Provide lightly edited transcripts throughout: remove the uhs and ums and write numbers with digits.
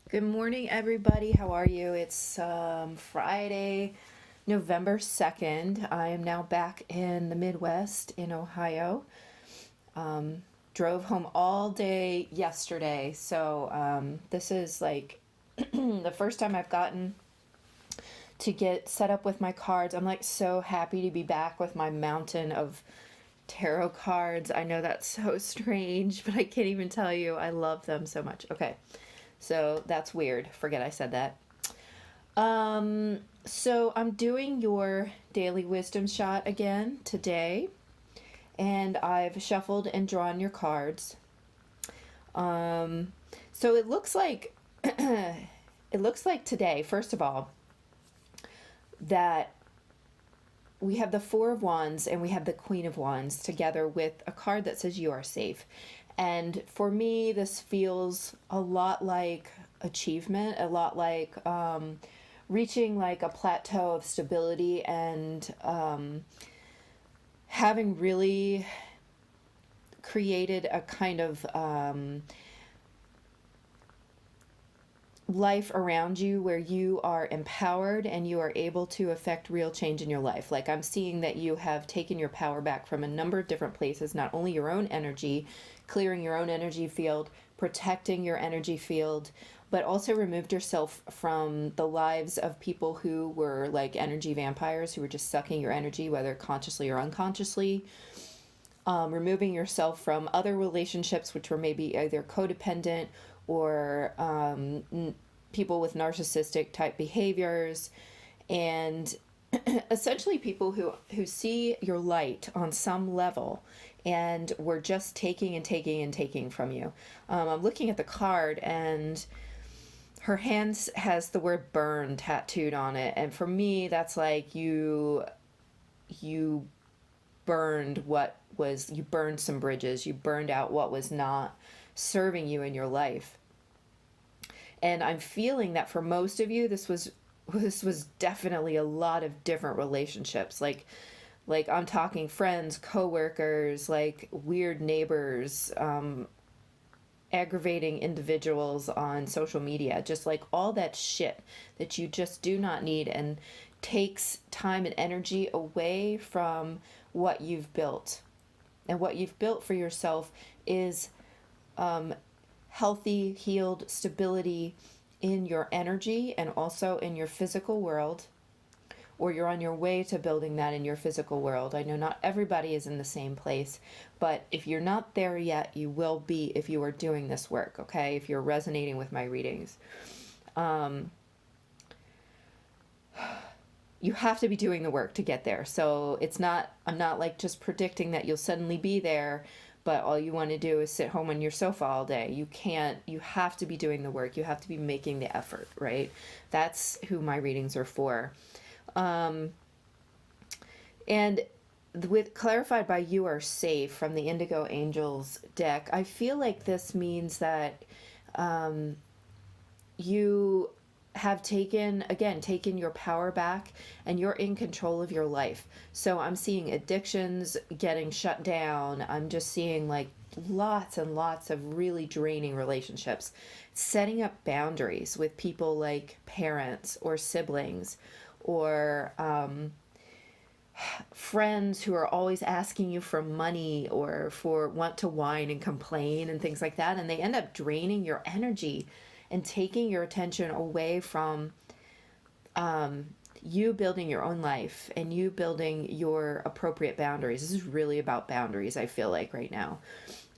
Good morning, everybody. How are you? It's Friday, November 2nd. I am now back in the Midwest in Ohio. Drove home all day yesterday, so this is like the first time I've gotten to get set up with my cards. I'm like so happy to be back with my mountain of tarot cards. I know that's so strange, but I can't even tell you. I love them so much. Okay. So that's weird. Forget I said that. So I'm doing your daily wisdom shot again today, and I've shuffled and drawn your cards. So it looks like today, first of all, that we have the Four of Wands and we have the Queen of Wands together with a card that says you are safe. And for me, this feels a lot like achievement, a lot like reaching like a plateau of stability and having really created a kind of life around you where you are empowered and you are able to affect real change in your life. Like I'm seeing that you have taken your power back from a number of different places, not only your own energy, clearing your own energy field, protecting your energy field, but also removed yourself from the lives of people who were like energy vampires who were just sucking your energy, whether consciously or unconsciously. Removing yourself from other relationships which were maybe either codependent or people with narcissistic type behaviors, and essentially people who see your light on some level and were just taking and taking and taking from you. I'm looking at the card, and her hand has the word burn tattooed on it, and for me that's like you burned you burned some bridges, you burned out what was not serving you in your life. And I'm feeling that for most of you this was definitely a lot of different relationships, like I'm talking friends, coworkers, like weird neighbors, aggravating individuals on social media, just like all that shit that you just do not need and takes time and energy away from what you've built. And what you've built for yourself is healthy, healed stability in your energy and also in your physical world, or you're on your way to building that in your physical world. I know not everybody is in the same place, but if you're not there yet, you will be if you are doing this work, okay? If you're resonating with my readings. You have to be doing the work to get there. So I'm not like just predicting that you'll suddenly be there, but all you want to do is sit home on your sofa all day. You have to be doing the work. You have to be making the effort, right? That's who my readings are for. And with clarified by you are safe from the Indigo Angels deck, I feel like this means that you have taken your power back and you're in control of your life. So I'm seeing addictions getting shut down. I'm just seeing like lots and lots of really draining relationships, setting up boundaries with people like parents or siblings or friends who are always asking you for money or want to whine and complain and things like that, and they end up draining your energy and taking your attention away from you building your own life and you building your appropriate boundaries. This is really about boundaries, I feel like, right now.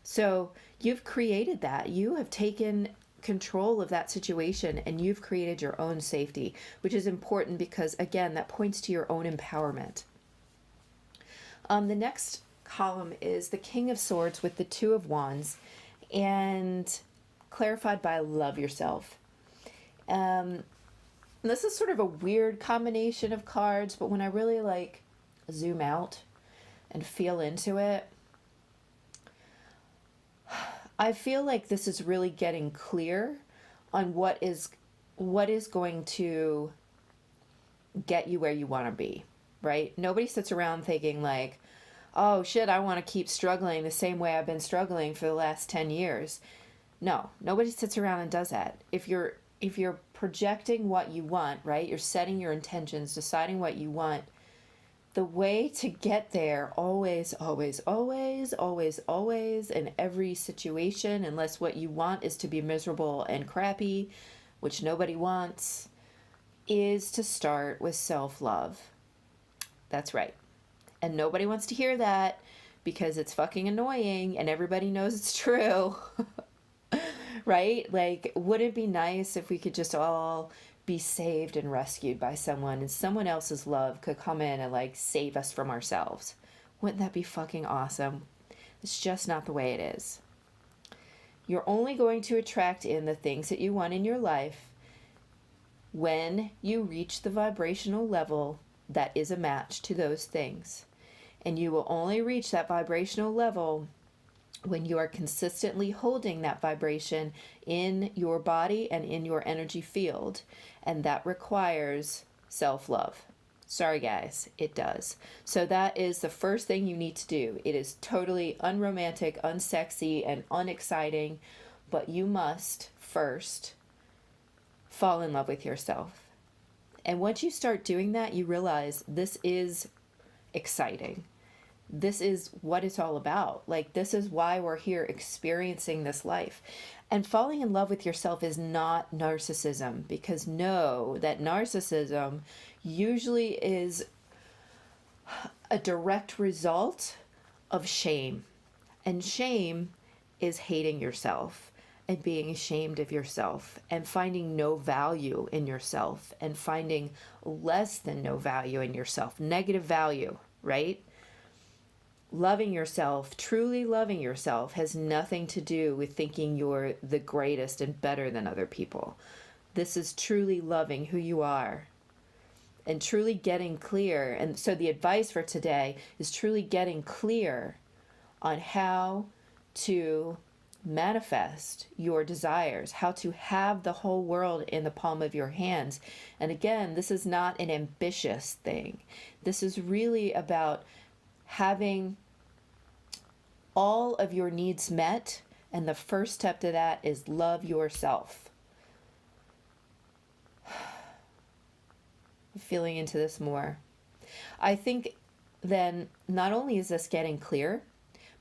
So you've created that. You have taken control of that situation and you've created your own safety, which is important because, again, that points to your own empowerment. The next column is the King of Swords with the Two of Wands, and clarified by love yourself. This is sort of a weird combination of cards, but when I really like zoom out and feel into it, I feel like this is really getting clear on what is going to get you where you want to be, right? Nobody sits around thinking like, oh shit, I want to keep struggling the same way I've been struggling for the last 10 years. No, nobody sits around and does that. If you're if you're projecting what you want, right? You're setting your intentions, deciding what you want. The way to get there always, always, always, always, always, in every situation, unless what you want is to be miserable and crappy, which nobody wants, is to start with self-love. That's right. And nobody wants to hear that because it's fucking annoying and everybody knows it's true. Right? Like, wouldn't it be nice if we could just all be saved and rescued by someone, and someone else's love could come in and like save us from ourselves? Wouldn't that be fucking awesome? It's just not the way it is. You're only going to attract in the things that you want in your life when you reach the vibrational level that is a match to those things. And you will only reach that vibrational level when you are consistently holding that vibration in your body and in your energy field. And that requires self-love. Sorry guys, it does. So that is the first thing you need to do. It is totally unromantic, unsexy, and unexciting, but you must first fall in love with yourself. And once you start doing that, you realize this is exciting. This is what it's all about. Like, this is why we're here experiencing this life. And falling in love with yourself is not narcissism, because know that narcissism usually is a direct result of shame. And shame is hating yourself and being ashamed of yourself and finding no value in yourself and finding less than no value in yourself. Negative value, right? Loving yourself, truly loving yourself, has nothing to do with thinking you're the greatest and better than other people. This is truly loving who you are and truly getting clear. And so the advice for today is truly getting clear on how to manifest your desires, how to have the whole world in the palm of your hands. And again, this is not an ambitious thing. This is really about having all of your needs met, and the first step to that is love yourself. Feeling into this more. I think then not only is this getting clear,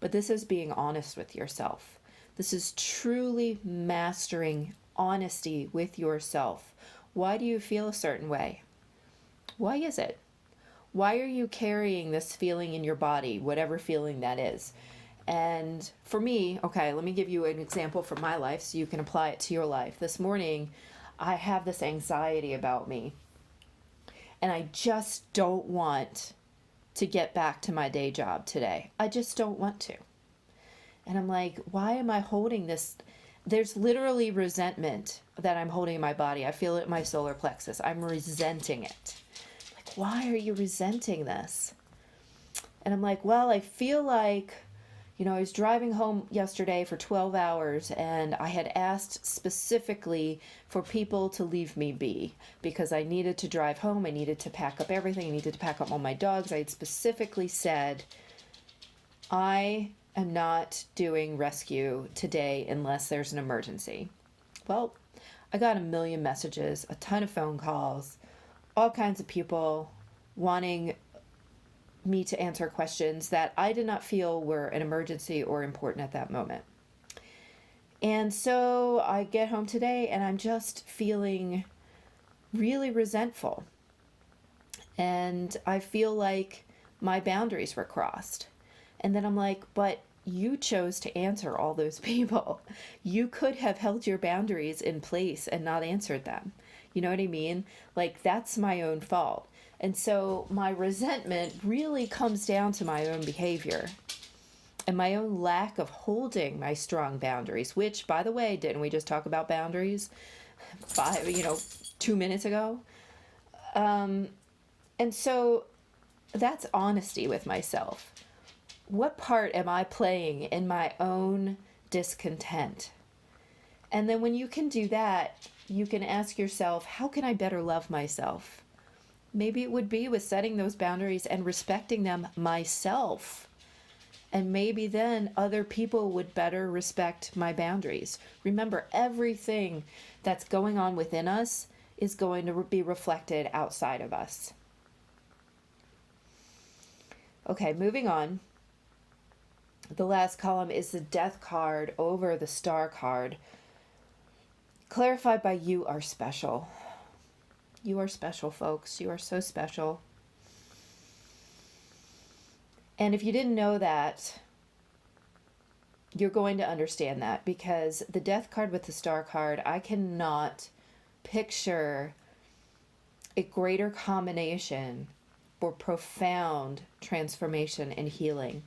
but this is being honest with yourself. This is truly mastering honesty with yourself. Why do you feel a certain way? Why is it? Why are you carrying this feeling in your body, whatever feeling that is? And for me, okay, let me give you an example from my life so you can apply it to your life. This morning, I have this anxiety about me. And I just don't want to get back to my day job today. I just don't want to. And I'm like, why am I holding this? There's literally resentment that I'm holding in my body. I feel it in my solar plexus. I'm resenting it. Like, why are you resenting this? And I'm like, well, I feel like, I was driving home yesterday for 12 hours and I had asked specifically for people to leave me be because I needed to drive home. I needed to pack up everything. I needed to pack up all my dogs. I had specifically said, I am not doing rescue today unless there's an emergency. Well, I got a million messages, a ton of phone calls, all kinds of people wanting me to answer questions that I did not feel were an emergency or important at that moment. And so I get home today and I'm just feeling really resentful. And I feel like my boundaries were crossed. And then I'm like, but you chose to answer all those people. You could have held your boundaries in place and not answered them. You know what I mean? Like, that's my own fault. And so my resentment really comes down to my own behavior and my own lack of holding my strong boundaries, which, by the way, didn't we just talk about boundaries 2 minutes ago? And so that's honesty with myself. What part am I playing in my own discontent? And then when you can do that, you can ask yourself, how can I better love myself? Maybe it would be with setting those boundaries and respecting them myself. And maybe then other people would better respect my boundaries. Remember, everything that's going on within us is going to be reflected outside of us. Okay, moving on. The last column is the Death card over the Star card. Clarified by you are special. You are special, folks. You are so special. And if you didn't know that, you're going to understand that, because the Death card with the Star card, I cannot picture a greater combination for profound transformation and healing.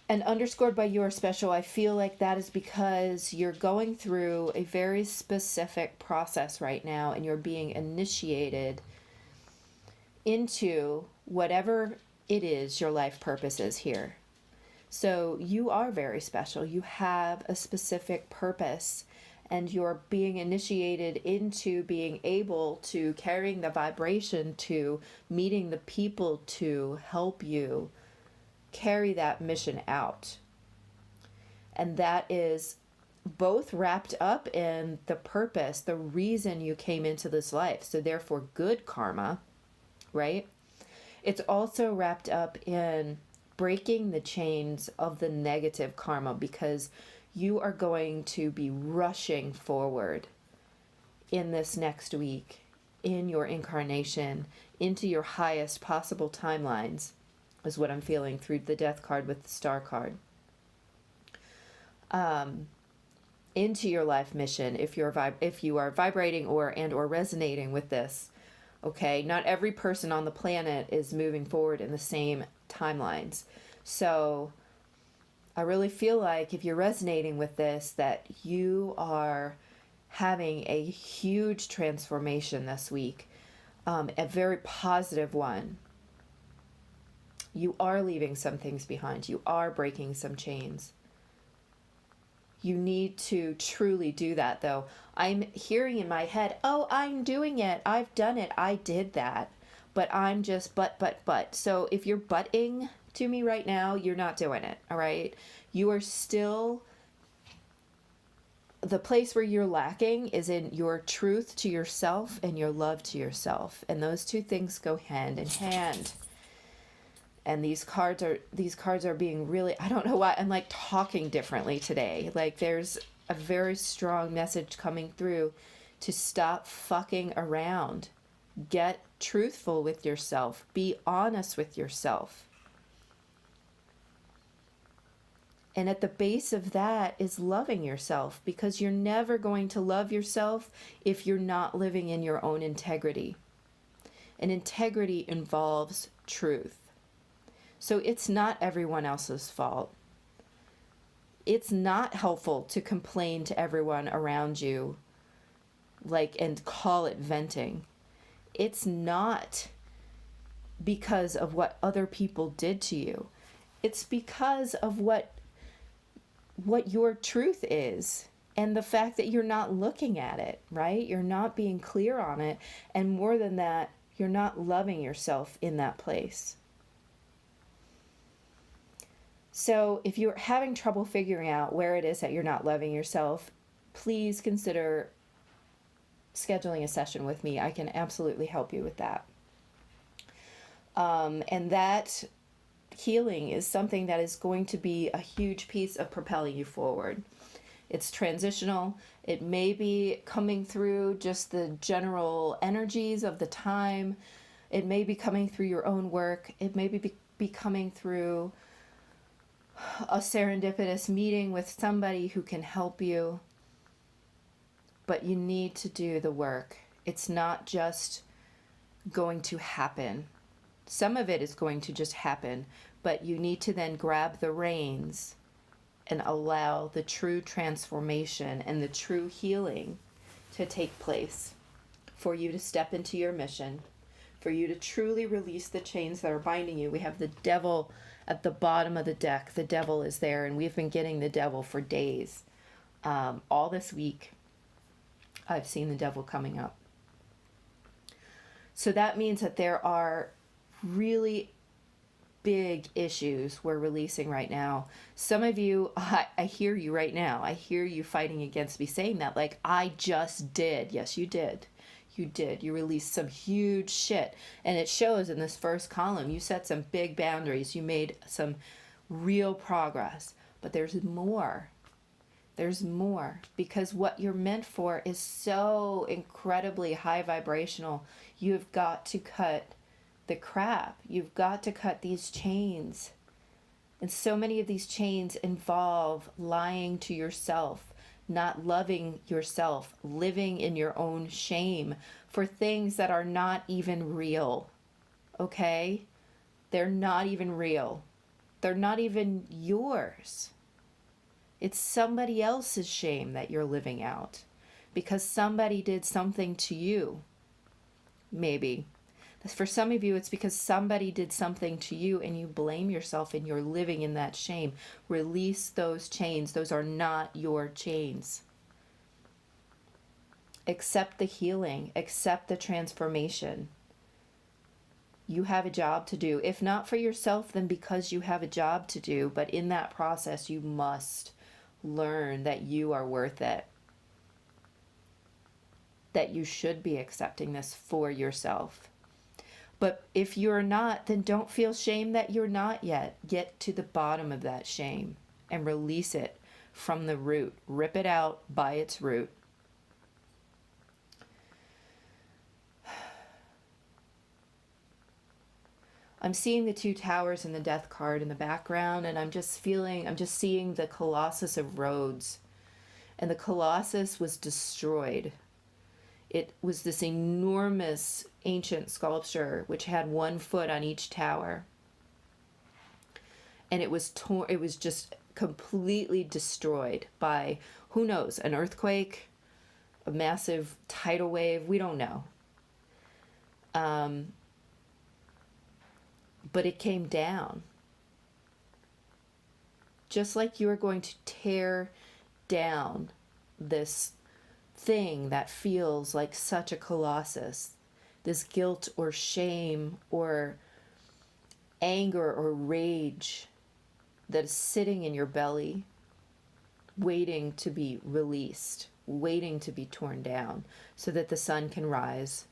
And underscored by you are special, I feel like that is because you're going through a very specific process right now, and you're being initiated into whatever it is your life purpose is here. So you are very special. You have a specific purpose, and you're being initiated into being able to carrying the vibration, to meeting the people to help you carry that mission out. And that is both wrapped up in the purpose, the reason you came into this life. So therefore good karma, right? It's also wrapped up in breaking the chains of the negative karma, because you are going to be rushing forward in this next week, in your incarnation, into your highest possible timelines, is what I'm feeling through the Death card with the Star card. Into your life mission, if you are vibrating or resonating with this. Okay, not every person on the planet is moving forward in the same timelines. So I really feel like if you're resonating with this, that you are having a huge transformation this week, a very positive one. You are leaving some things behind. You are breaking some chains. You need to truly do that, though. I'm hearing in my head, oh, I'm doing it. I've done it. I did that. But I'm just but. So if you're butting to me right now, you're not doing it, all right? You are still... The place where you're lacking is in your truth to yourself and your love to yourself. And those two things go hand in hand. And these cards are being really, I don't know why, I'm like talking differently today. Like there's a very strong message coming through to stop fucking around. Get truthful with yourself. Be honest with yourself. And at the base of that is loving yourself, because you're never going to love yourself if you're not living in your own integrity. And integrity involves truth. So it's not everyone else's fault. It's not helpful to complain to everyone around you, and call it venting. It's not because of what other people did to you. It's because of what your truth is, and the fact that you're not looking at it, right? You're not being clear on it. And more than that, you're not loving yourself in that place. So if you're having trouble figuring out where it is that you're not loving yourself, please consider scheduling a session with me. I can absolutely help you with that. And that healing is something that is going to be a huge piece of propelling you forward. It's transitional. It may be coming through just the general energies of the time. It may be coming through your own work. It may be coming through a serendipitous meeting with somebody who can help you. But you need to do the work. It's not just going to happen. Some of it is going to just happen, but you need to then grab the reins and allow the true transformation and the true healing to take place for you to step into your mission, for you to truly release the chains that are binding you. We have the devil at the bottom of the deck. The devil is there, and we've been getting the devil for days. All this week, I've seen the devil coming up. So that means that there are really big issues we're releasing right now. Some of you, I hear you right now. I hear you fighting against me saying that, like, I just did. Yes, you did. You did. You released some huge shit. And it shows in this first column. You set some big boundaries. You made some real progress. But there's more. There's more. Because what you're meant for is so incredibly high vibrational. You've got to cut the crap. You've got to cut these chains. And so many of these chains involve lying to yourself, not loving yourself, living in your own shame for things that are not even real. Okay? They're not even real. They're not even yours. It's somebody else's shame that you're living out because somebody did something to you. Maybe. For some of you, it's because somebody did something to you and you blame yourself and you're living in that shame. Release those chains. Those are not your chains. Accept the healing. Accept the transformation. You have a job to do. If not for yourself, then because you have a job to do. But in that process, you must learn that you are worth it. That you should be accepting this for yourself. But if you're not, then don't feel shame that you're not yet. Get to the bottom of that shame and release it from the root. Rip it out by its root. I'm seeing the two towers and the death card in the background, and I'm just seeing the Colossus of Rhodes. And the Colossus was destroyed. It was this enormous ancient sculpture which had 1 foot on each tower. And it was just completely destroyed by, who knows, an earthquake, a massive tidal wave, we don't know. But it came down. Just like you are going to tear down this thing that feels like such a colossus, this guilt or shame or anger or rage that is sitting in your belly, waiting to be released, waiting to be torn down so that the sun can rise,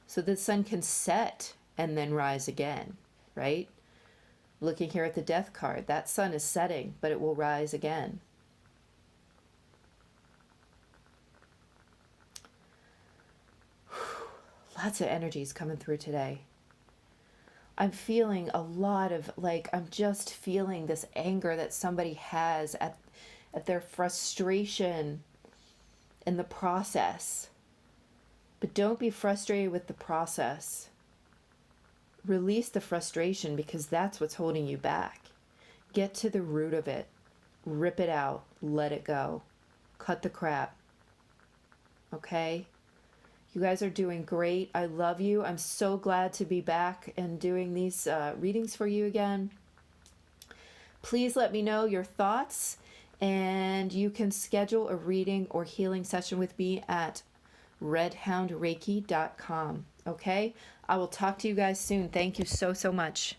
so that the sun can set and then rise again, right? Looking here at the death card, that sun is setting, but it will rise again. Lots of energies coming through today. I'm feeling a lot of, I'm just feeling this anger that somebody has at their frustration in the process. But don't be frustrated with the process. Release the frustration because that's what's holding you back. Get to the root of it. Rip it out. Let it go. Cut the crap. Okay? You guys are doing great. I love you. I'm so glad to be back and doing these readings for you again. Please let me know your thoughts, and you can schedule a reading or healing session with me at redhoundreiki.com. Okay? I will talk to you guys soon. Thank you so, so much.